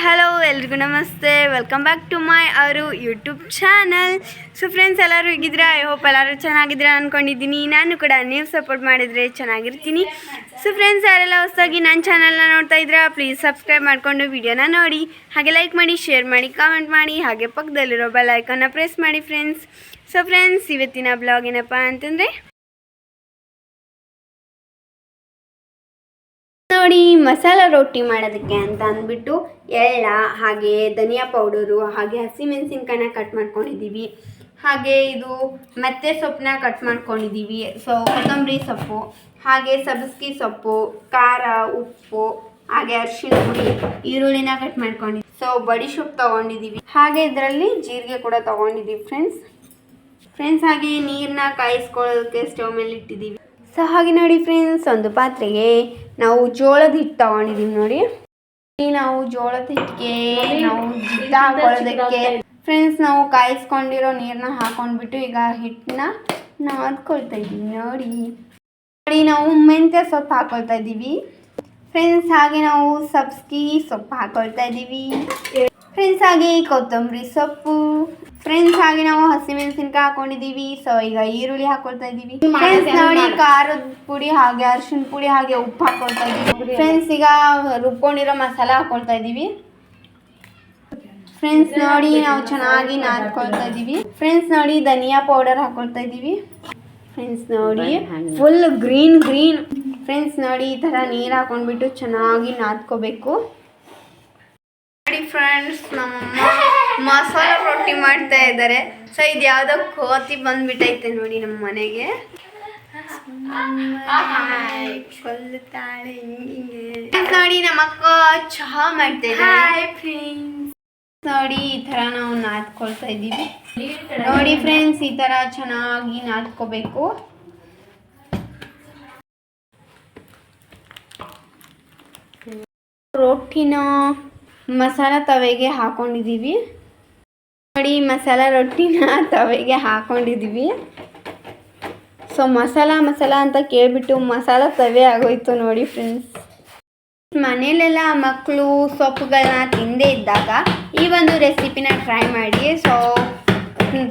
Hello ಎಲ್ರಿಗೂ ನಮಸ್ತೆ. Welcome back to my YouTube channel. So friends, ಎಲ್ಲರೂ ಹೇಗಿದ್ದೀರಾ? ಐ ಹೋಪ್ ಎಲ್ಲರೂ ಚೆನ್ನಾಗಿದ್ದೀರಾ ಅಂದ್ಕೊಂಡಿದ್ದೀನಿ. ನಾನು ಕೂಡ ನೀವು ಸಪೋರ್ಟ್ ಮಾಡಿದರೆ ಚೆನ್ನಾಗಿರ್ತೀನಿ. ಸೊ ಫ್ರೆಂಡ್ಸ್, ಯಾರೆಲ್ಲ ಹೊಸದಾಗಿ ನನ್ನ ಚಾನಲ್ನ ನೋಡ್ತಾ ಇದ್ದೀರಾ, ಪ್ಲೀಸ್ ಸಬ್ಸ್ಕ್ರೈಬ್ ಮಾಡಿಕೊಂಡು ವಿಡಿಯೋನ ನೋಡಿ, ಹಾಗೆ ಲೈಕ್ ಮಾಡಿ, ಶೇರ್ ಮಾಡಿ, ಕಾಮೆಂಟ್ ಮಾಡಿ, ಹಾಗೆ ಪಕ್ಕದಲ್ಲಿರೋ ಬೆಲ್ ಐಕಾನ್ನ ಪ್ರೆಸ್ ಮಾಡಿ ಫ್ರೆಂಡ್ಸ್. ಸೊ ಫ್ರೆಂಡ್ಸ್, ಇವತ್ತಿನ ಬ್ಲಾಗ್ ಏನಪ್ಪ ಅಂತಂದರೆ ನೋಡಿ, ಮಸಾಲ ರೊಟ್ಟಿ ಮಾಡೋದಕ್ಕೆ ಅಂತ ಅಂದ್ಬಿಟ್ಟು ಎಳ್ಳ, ಹಾಗೆ ಧನಿಯಾ ಪೌಡರು, ಹಾಗೆ ಹಸಿಮೆಣಸಿನ್ಕಾಯಿನ ಕಟ್ ಮಾಡ್ಕೊಂಡಿದ್ದೀವಿ. ಹಾಗೆ ಇದು ಮೆಂತ್ಯ ಸೊಪ್ಪನ್ನ ಕಟ್ ಮಾಡ್ಕೊಂಡಿದ್ದೀವಿ. ಸೊ ಕೊತ್ತಂಬರಿ ಸೊಪ್ಪು, ಹಾಗೆ ಸಬ್ಬಸಿಗೆ ಸೊಪ್ಪು, ಖಾರ, ಉಪ್ಪು, ಹಾಗೆ ಅರಿಶಿಣ ಪುಡಿ, ಈರುಳ್ಳಿನ ಕಟ್ ಮಾಡ್ಕೊಂಡಿದ್ದೀವಿ. ಸೊ ಬಡಿ ಸೊಪ್ಪು ತೊಗೊಂಡಿದ್ದೀವಿ, ಹಾಗೆ ಇದರಲ್ಲಿ ಜೀರಿಗೆ ಕೂಡ ತೊಗೊಂಡಿದ್ದೀವಿ ಫ್ರೆಂಡ್ಸ್. ಹಾಗೆ ನೀರನ್ನ ಕಾಯಿಸ್ಕೊಳ್ಳೋದಕ್ಕೆ ಸ್ಟವ್ ಮೇಲೆ ಇಟ್ಟಿದ್ದೀವಿ. ಸೊ ಹಾಗೆ ನೋಡಿ ಫ್ರೆಂಡ್ಸ್, ಒಂದು ಪಾತ್ರೆಗೆ ನಾವು ಜೋಳದ ಹಿಟ್ಟು ತೊಗೊಂಡಿದ್ದೀವಿ. ನೋಡಿ, ನಾವು ಜೋಳದ ಹಿಟ್ಟಿಗೆ ನಾವು ಜಿಡ್ಡ ಹಾಕೊಳ್ಳೋದಕ್ಕೆ ಫ್ರೆಂಡ್ಸ್ ನಾವು ಕಾಯಿಸ್ಕೊಂಡಿರೋ ನೀರನ್ನ ಹಾಕೊಂಡ್ಬಿಟ್ಟು ಈಗ ಹಿಟ್ಟನ್ನ ನಾದ್ಕೊಳ್ತಾ ಇದ್ದೀವಿ. ನೋಡಿ, ನಾವು ಮೆಂತ್ಯ ಸೊಪ್ಪು ಹಾಕೊಳ್ತಾ ಇದ್ದೀವಿ ಫ್ರೆಂಡ್ಸ್. ಹಾಗೆ ನಾವು ಸಬ್ಬಸಿಗೆ ಸೊಪ್ಪು ಹಾಕೊಳ್ತಾ ಇದ್ದೀವಿ ಫ್ರೆಂಡ್ಸ್. ಹಾಗೆ ಕೊತ್ತಂಬರಿ ಸೊಪ್ಪು ಫ್ರೆಂಡ್ಸ್. ಹಾಗೆ ನಾವು ಹಸಿಮೆಣಸಿನ್ಕಾಯಿ ಹಾಕೊಂಡಿದ್ದೀವಿ. ಸೊ ಈಗ ಈರುಳ್ಳಿ ಹಾಕೊಳ್ತಾ ಇದ್ದೀವಿ ಫ್ರೆಂಡ್ಸ್. ನೋಡಿ, ಖಾರದ ಪುಡಿ, ಹಾಗೆ ಅರಿಶಿಣ ಪುಡಿ, ಹಾಗೆ ಉಪ್ಪು ಹಾಕೊಳ್ತಾ ಇದ್ದೀವಿ ಫ್ರೆಂಡ್ಸ್. ಈಗ ರುಬ್ಕೊಂಡಿರೋ ಮಸಾಲ ಹಾಕೊಳ್ತಾ ಇದ್ದೀವಿ ಫ್ರೆಂಡ್ಸ್. ನೋಡಿ, ನಾವು ಚೆನ್ನಾಗಿ ನಾದ್ಕೊಳ್ತಾ ಇದ್ದೀವಿ ಫ್ರೆಂಡ್ಸ್. ನೋಡಿ, ಧನಿಯಾ ಪೌಡರ್ ಹಾಕೊಳ್ತಾ ಇದ್ದೀವಿ ಫ್ರೆಂಡ್ಸ್. ನೋಡಿ, ಫುಲ್ ಗ್ರೀನ್ ಫ್ರೆಂಡ್ಸ್. ನೋಡಿ, ಈ ಥರ ನೀರು ಹಾಕೊಂಡ್ಬಿಟ್ಟು ಚೆನ್ನಾಗಿ ನಾದ್ಕೋಬೇಕು. ನೋಡಿ ಫ್ರೆಂಡ್ಸ್, ನಮ್ಮಮ್ಮ ಮಸಾಲ ರೊಟ್ಟಿ ಮಾಡ್ತಾ ಇದ್ದಾರೆ. ಸೊ ಇದು ಯಾವುದೋ ಕೋತಿ ಬಂದ್ಬಿಟ್ಟೈತೆ ನೋಡಿ ನಮ್ಮ ಮನೆಗೆ. ಕೊಲ್ಲುತ್ತಾಳೆ ಹಿಂಗೆ. ನೋಡಿ, ನಮ್ಮ ಅಕ್ಕ ಚಹಾ ಮಾಡ್ತಾ ಇದ್ದಾರೆ. ನೋಡಿ, ಈ ಥರ ನಾವು ನಾದ್ಕೊಳ್ತಾ ಇದ್ದೀವಿ. ನೋಡಿ ಫ್ರೆಂಡ್ಸ್, ಈ ಥರ ಚೆನ್ನಾಗಿ ನಾದ್ಕೋಬೇಕು. ರೊಟ್ಟಿನ ಮಸಾಲ ತವೆಗೆ ಹಾಕೊಂಡಿದ್ದೀವಿ. ನೋಡಿ, ಮಸಾಲ ರೊಟ್ಟಿನ ತವೆಗೆ ಹಾಕೊಂಡಿದ್ದೀವಿ. ಸೊ ಮಸಾಲ ಅಂತ ಕೇಳಿಬಿಟ್ಟು ಮಸಾಲ ತವೆ ಆಗೋಯ್ತು ನೋಡಿ ಫ್ರೆಂಡ್ಸ್. ಮನೇಲೆಲ್ಲ ಮಕ್ಕಳು ಸೊಪ್ಪುಗಳನ್ನ ತಿಂದೇ ಇದ್ದಾಗ ಈ ಒಂದು ರೆಸಿಪಿನ ಟ್ರೈ ಮಾಡಿ. ಸೊ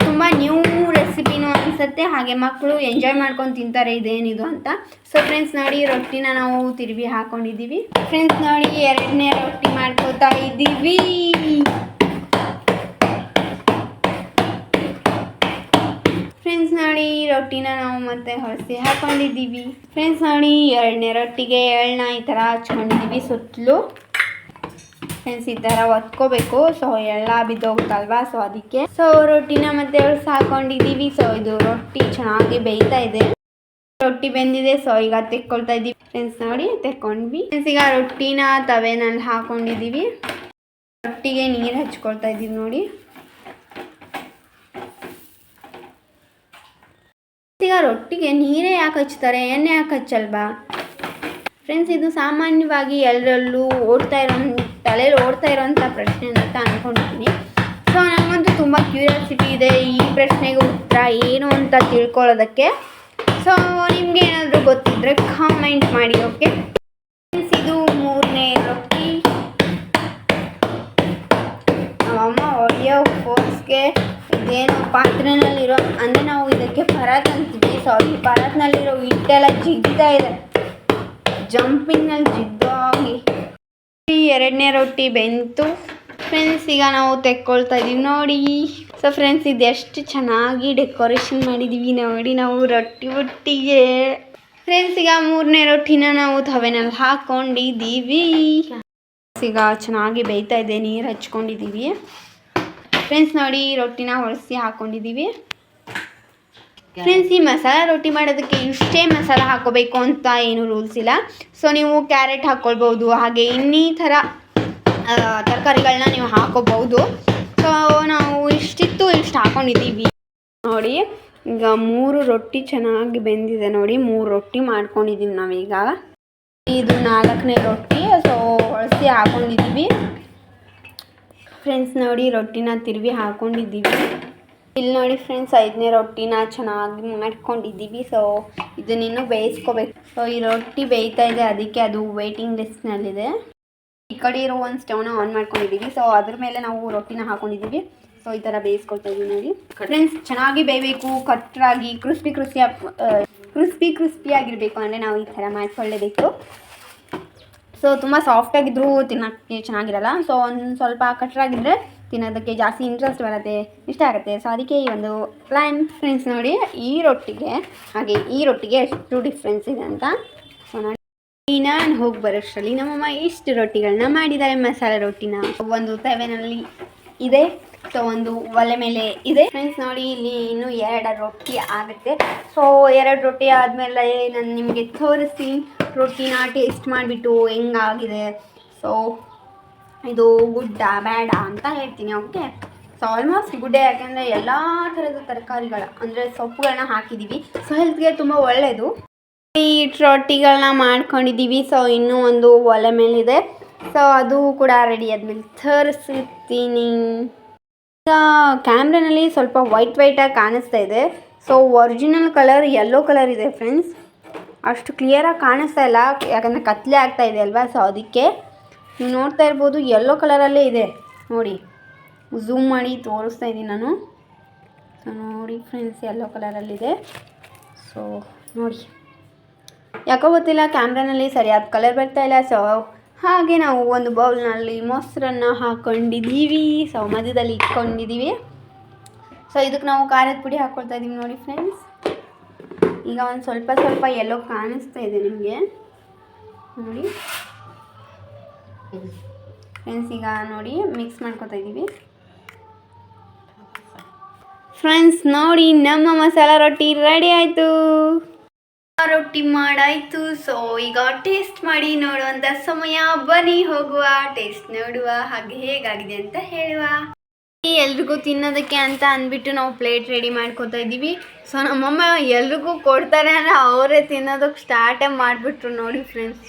ತುಂಬ ನ್ಯೂ ರೆಸಿಪಿನೂ ಅನಿಸುತ್ತೆ, ಹಾಗೆ ಮಕ್ಕಳು ಎಂಜಾಯ್ ಮಾಡ್ಕೊಂಡು ತಿಂತಾರೆ ಇದೇನಿದು ಅಂತ. ಸೊ ಫ್ರೆಂಡ್ಸ್, ನೋಡಿ, ರೊಟ್ಟಿನ ನಾವು ತಿರುವಿ ಹಾಕೊಂಡಿದ್ದೀವಿ ಫ್ರೆಂಡ್ಸ್. ನೋಡಿ, ಎರಡನೇ ರೊಟ್ಟಿ ಮಾಡ್ಕೋತಾ ಇದ್ದೀವಿ ಫ್ರೆಂಡ್ಸ್. ನೋಡಿ, ರೊಟ್ಟಿನ ನಾವು ಮತ್ತೆ ಹೊರಸಿ ಹಾಕೊಂಡಿದ್ದೀವಿ ಫ್ರೆಂಡ್ಸ್. ನೋಡಿ, ಎರಡನೇ ರೊಟ್ಟಿಗೆ ಎಳ್ಳನ್ನ ಈ ಥರ ಹಚ್ಕೊಂಡಿದ್ದೀವಿ ಸುತ್ತಲೂ ಫ್ರೆಂಡ್ಸ್. ಈ ಥರ ಒತ್ಕೋಬೇಕು. ಸೊ ಎಳ್ಳ ಬಿದ್ದೋಗುತ್ತಲ್ವಾ, ಸೊ ಅದಕ್ಕೆ. ಸೊ ರೊಟ್ಟಿನ ಮತ್ತೆ ಹೊರಸಿ ಹಾಕೊಂಡಿದ್ದೀವಿ. ಸೊ ಇದು ರೊಟ್ಟಿ ಚೆನ್ನಾಗಿ ಬೇಯ್ತಾ ಇದೆ, ರೊಟ್ಟಿ ಬೆಂದಿದೆ. ಸೊ ಈಗ ತೆಕ್ಕೊಳ್ತಾ ಇದ್ದೀವಿ ಫ್ರೆಂಡ್ಸ್. ನೋಡಿ, ತೆಕ್ಕೊಂಡ್ವಿ ಫ್ರೆಂಡ್ಸ್. ಈಗ ರೊಟ್ಟಿನ ತವೆನಲ್ಲಿ ಹಾಕೊಂಡಿದ್ದೀವಿ. ರೊಟ್ಟಿಗೆ ನೀರು ಹಚ್ಕೊಳ್ತಾ ಇದ್ದೀವಿ. ನೋಡಿ, ಈಗ ರೊಟ್ಟಿಗೆ ನೀರೇ ಯಾಕೆ ಹಚ್ತಾರೆ, ಎಣ್ಣೆ ಯಾಕೆ ಹಚ್ಚಲ್ವಾ ಫ್ರೆಂಡ್ಸ್? ಇದು ಸಾಮಾನ್ಯವಾಗಿ ಎಲ್ಲರಲ್ಲೂ ತಲೆಯಲ್ಲಿ ಓಡ್ತಾ ಇರೋಂಥ ಪ್ರಶ್ನೆ ಅಂತ ಅಂದ್ಕೊಂಡಿದ್ದೀನಿ. ಸೊ ನನಗಂತೂ ತುಂಬ ಕ್ಯೂರಿಯಾಸಿಟಿ ಇದೆ ಈ ಪ್ರಶ್ನೆಗೆ ಉತ್ತರ ಏನು ಅಂತ ತಿಳ್ಕೊಳ್ಳೋದಕ್ಕೆ. ಸೊ ನಿಮಗೆ ಏನಾದರೂ ಗೊತ್ತಿದ್ದರೆ ಕಾಮೆಂಟ್ ಮಾಡಿ. ಓಕೆ ಫ್ರೆಂಡ್ಸ್, ಇದು ಮೂರನೇ ರೊಟ್ಟಿ. ನಮ್ಮಮ್ಮ ಹೊಡೆಯೋ ಫೋರ್ಸ್ಗೆ ಇದೇನು ಪಾತ್ರೆನಲ್ಲಿರೋ ಅಂದರೆ ನಾವು ಇದಕ್ಕೆ ಪರಾತ್ ಅಂತೀವಿ. ಸೊ ಈ ಪರಾತ್ನಲ್ಲಿರೋ ಹಿಟ್ಟೆಲ್ಲ ಜಿಗ್ತಾ ಇದೆ, ಜಂಪಿಂಗ್ನಲ್ಲಿ ಜಿದ್ದೋಗಿ. ಎರಡನೇ ರೊಟ್ಟಿ ಬೆಂತು ಫ್ರೆಂಡ್ಸ್. ಈಗ ನಾವು ತೆಕ್ಕೊಳ್ತಾ ಇದ್ದೀವಿ ನೋಡಿ. ಸೊ ಫ್ರೆಂಡ್ಸ್, ಇದು ಎಷ್ಟು ಚೆನ್ನಾಗಿ ಡೆಕೋರೇಷನ್ ಮಾಡಿದ್ದೀವಿ ನೋಡಿ ನಾವು ರೊಟ್ಟಿಗೆ ಫ್ರೆಂಡ್ಸ್. ಈಗ ಮೂರನೇ ರೊಟ್ಟಿನ ನಾವು ತವೆನಲ್ಲಿ ಹಾಕ್ಕೊಂಡಿದ್ದೀವಿ. ಈಗ ಚೆನ್ನಾಗಿ ಬೇಯ್ತಾ ಇದೆ, ನೀರು ಹಚ್ಕೊಂಡಿದ್ದೀವಿ ಫ್ರೆಂಡ್ಸ್. ನೋಡಿ, ರೊಟ್ಟಿನ ಹೊರಸಿ ಹಾಕ್ಕೊಂಡಿದ್ದೀವಿ ಫ್ರೆಂಡ್ಸ್. ಈ ಮಸಾಲ ರೊಟ್ಟಿ ಮಾಡೋದಕ್ಕೆ ಇಷ್ಟೇ ಮಸಾಲ ಹಾಕೋಬೇಕು ಅಂತ ಏನು ರೂಲ್ಸ್ ಇಲ್ಲ. ಸೊ ನೀವು ಕ್ಯಾರೆಟ್ ಹಾಕ್ಕೊಳ್ಬೋದು, ಹಾಗೆ ಇನ್ನಿತರ ತರಕಾರಿಗಳನ್ನ ನೀವು ಹಾಕೋಬಹುದು. ಸೊ ನಾವು ಇಷ್ಟು ಹಾಕೊಂಡಿದ್ದೀವಿ ನೋಡಿ. ಈಗ 3 ರೊಟ್ಟಿ ಚೆನ್ನಾಗಿ ಬೆಂದಿದೆ ನೋಡಿ. 3 ರೊಟ್ಟಿ ಮಾಡ್ಕೊಂಡಿದ್ದೀವಿ ನಾವೀಗ. ಇದು 4ನೇ ರೊಟ್ಟಿ. ಸೊ ಹೊಳಸಿ ಹಾಕೊಂಡಿದ್ದೀವಿ ಫ್ರೆಂಡ್ಸ್. ನೋಡಿ, ರೊಟ್ಟಿನ ತಿರುವಿ ಹಾಕೊಂಡಿದ್ದೀವಿ. ಇಲ್ಲಿ ನೋಡಿ ಫ್ರೆಂಡ್ಸ್, 5ನೇ ರೊಟ್ಟಿನ ಚೆನ್ನಾಗಿ ಮಾಡ್ಕೊಂಡಿದ್ದೀವಿ. ಸೊ ಇದನ್ನಿನ್ನೂ ಬೇಯಿಸ್ಕೋಬೇಕು. ಸೊ ಈ ರೊಟ್ಟಿ ಬೇಯ್ತಾ ಇದೆ, ಅದಕ್ಕೆ ಅದು ವೇಟಿಂಗ್ ಲಿಸ್ಟ್ನಲ್ಲಿದೆ. ಈ ಕಡೆ ಇರೋ ಒಂದು ಸ್ಟವ್ನ ಆನ್ ಮಾಡ್ಕೊಂಡಿದ್ದೀವಿ. ಸೊ ಅದ್ರ ಮೇಲೆ ನಾವು ರೊಟ್ಟಿನ ಹಾಕೊಂಡಿದ್ದೀವಿ. ಸೊ ಈ ಥರ ಬೇಯಿಸ್ಕೊಳ್ತಾ ಇದ್ದೀವಿ ನೋಡಿ ಫ್ರೆಂಡ್ಸ್. ಚೆನ್ನಾಗಿ ಬೇಯಬೇಕು, ಕಟ್ರಾಗಿ ಕ್ರಿಸ್ಪಿ ಆಗಿರಬೇಕು ಅಂದರೆ ನಾವು ಈ ಥರ ಮಾಡ್ಕೊಳ್ಳೇಬೇಕು. ಸೊ ತುಂಬ ಸಾಫ್ಟಾಗಿದ್ದರೂ ತಿನ್ನೋಕ್ಕೆ ಚೆನ್ನಾಗಿರಲ್ಲ. ಸೊ ಒಂದು ಸ್ವಲ್ಪ ಕಟ್ರಾಗಿದ್ದರೆ ತಿನ್ನೋದಕ್ಕೆ ಜಾಸ್ತಿ ಇಂಟ್ರೆಸ್ಟ್ ಬರುತ್ತೆ, ಇಷ್ಟ ಆಗುತ್ತೆ. ಸೊ ಅದಕ್ಕೆ ಈ ಒಂದು ಪ್ಲ್ಯಾನ್ ಫ್ರೆಂಡ್ಸ್. ನೋಡಿ ಈ ರೊಟ್ಟಿಗೆ ಹಾಗೆ ಈ ರೊಟ್ಟಿಗೆ ಎಷ್ಟು ಡಿಫ್ರೆನ್ಸ್ ಇದೆ ಅಂತ. ಸೊ ನೋಡಿ ನಾನು ಹೋಗಿ ಬರೋಷ್ಟರಲ್ಲಿ ನಮ್ಮಮ್ಮ ಇಷ್ಟು ರೊಟ್ಟಿಗಳನ್ನ ಮಾಡಿದ್ದಾರೆ. ಮಸಾಲೆ ರೊಟ್ಟಿನ ಒಂದು ತವೆನಲ್ಲಿ ಇದೆ, ಸೊ ಒಂದು ಒಲೆ ಮೇಲೆ ಇದೆ ಫ್ರೆಂಡ್ಸ್. ನೋಡಿ ಇಲ್ಲಿ ಇನ್ನೂ 2 ರೊಟ್ಟಿ ಆಗುತ್ತೆ. ಸೊ 2 ರೊಟ್ಟಿ ಆದಮೇಲೆ ನಾನು ನಿಮಗೆ ತೋರಿಸ್ತೀನಿ ರೊಟ್ಟಿನ ಟೇಸ್ಟ್ ಮಾಡಿಬಿಟ್ಟು ಹೆಂಗಾಗಿದೆ. ಸೊ ಇದು ಗುಡ್ಡ ಬೇಡ ಅಂತ ಹೇಳ್ತೀನಿ. ಓಕೆ, ಸೊ ಆಲ್ಮೋಸ್ಟ್ ಗುಡ್ಡೆ, ಯಾಕೆಂದರೆ ಎಲ್ಲ ಥರದ ತರಕಾರಿಗಳ ಅಂದರೆ ಸೊಪ್ಪುಗಳನ್ನ ಹಾಕಿದ್ದೀವಿ. ಸೊ ಹೆಲ್ತ್ಗೆ ತುಂಬ ಒಳ್ಳೆಯದು. ಈ ರೊಟ್ಟಿಗಳನ್ನ ಮಾಡ್ಕೊಂಡಿದ್ದೀವಿ. ಸೊ ಇನ್ನೂ ಒಂದು ಒಲೆ ಮೇಲಿದೆ. ಸೊ ಅದು ಕೂಡ ರೆಡಿ ಆದಮೇಲೆ ತೋರಿಸ್ತೀನಿ. ಈಗ ಕ್ಯಾಮ್ರಾನಲ್ಲಿ ಸ್ವಲ್ಪ ವೈಟಾಗಿ ಕಾಣಿಸ್ತಾ ಇದೆ. So original colour yellow colour ಇದೆ ಫ್ರೆಂಡ್ಸ್. ಅಷ್ಟು ಕ್ಲಿಯರಾಗಿ ಕಾಣಿಸ್ತಾ ಇಲ್ಲ, ಯಾಕಂದರೆ ಕತ್ಲೆ ಆಗ್ತಾ ಇದೆ ಅಲ್ವಾ. ಸೊ ಅದಕ್ಕೆ ನೀವು ನೋಡ್ತಾ ಇರ್ಬೋದು ಯೆಲ್ಲೋ ಕಲರಲ್ಲೇ ಇದೆ ನೋಡಿ. ಝೂಮ್ ಮಾಡಿ ತೋರಿಸ್ತಾ ಇದ್ದೀನಿ ನಾನು. ಸೊ ನೋಡಿ ಫ್ರೆಂಡ್ಸ್, ಯೆಲ್ಲೋ ಕಲರಲ್ಲಿದೆ. ಸೊ ನೋಡಿ, ಯಾಕೋ ಗೊತ್ತಿಲ್ಲ ಕ್ಯಾಮ್ರಾನಲ್ಲಿ ಸರಿಯಾದ ಕಲರ್ ಬರ್ತಾ ಇಲ್ಲ. ಸೊ ಹಾಗೆ ನಾವು ಒಂದು ಬೌಲ್ನಲ್ಲಿ ಮೊಸರನ್ನು ಹಾಕ್ಕೊಂಡಿದ್ದೀವಿ. ಸೊ ಮಧ್ಯದಲ್ಲಿ ಇಟ್ಕೊಂಡಿದ್ದೀವಿ. ಸೊ ಇದಕ್ಕೆ ನಾವು ಖಾರದ ಪುಡಿ ಹಾಕ್ಕೊಳ್ತಾ ಇದ್ದೀವಿ ನೋಡಿ ಫ್ರೆಂಡ್ಸ್. ಈಗ ಒಂದು ಸ್ವಲ್ಪ ಎಲ್ಲೋ ಕಾಣಿಸ್ತಾ ಇದೆ ನಿಮಗೆ ನೋಡಿ ಫ್ರೆಂಡ್ಸ್. ಈಗ ನೋಡಿ ಮಿಕ್ಸ್ ಮಾಡ್ಕೊತಾ ಇದ್ದೀವಿ ಫ್ರೆಂಡ್ಸ್. ನೋಡಿ ನಮ್ಮ ಮಸಾಲ ರೊಟ್ಟಿ ರೆಡಿ ಆಯಿತು. ರೊಟ್ಟಿ ಮಾಡಾಯಿತು. ಸೊ ಈಗ ಟೇಸ್ಟ್ ಮಾಡಿ ನೋಡುವಂಥ ಸಮಯ. ಬನ್ನಿ ಹೋಗುವ, ಟೇಸ್ಟ್ ನೋಡುವ, ಹಾಗೆ ಹೇಗಾಗಿದೆ ಅಂತ ಹೇಳುವ. ಎಲ್ರಿಗೂ ತಿನ್ನೋದಕ್ಕೆ ಅಂತ ಅಂದ್ಬಿಟ್ಟು ನಾವು ಪ್ಲೇಟ್ ರೆಡಿ ಮಾಡ್ಕೊತಾ ಇದ್ದೀವಿ. ಸೊ ನಮ್ಮಮ್ಮ ಎಲ್ರಿಗೂ ಕೊಡ್ತಾರೆ ಅಂದರೆ ಅವರೇ ತಿನ್ನೋದಕ್ಕೆ ಸ್ಟಾರ್ಟೇ ಮಾಡಿಬಿಟ್ರು ನೋಡಿ ಫ್ರೆಂಡ್ಸ್.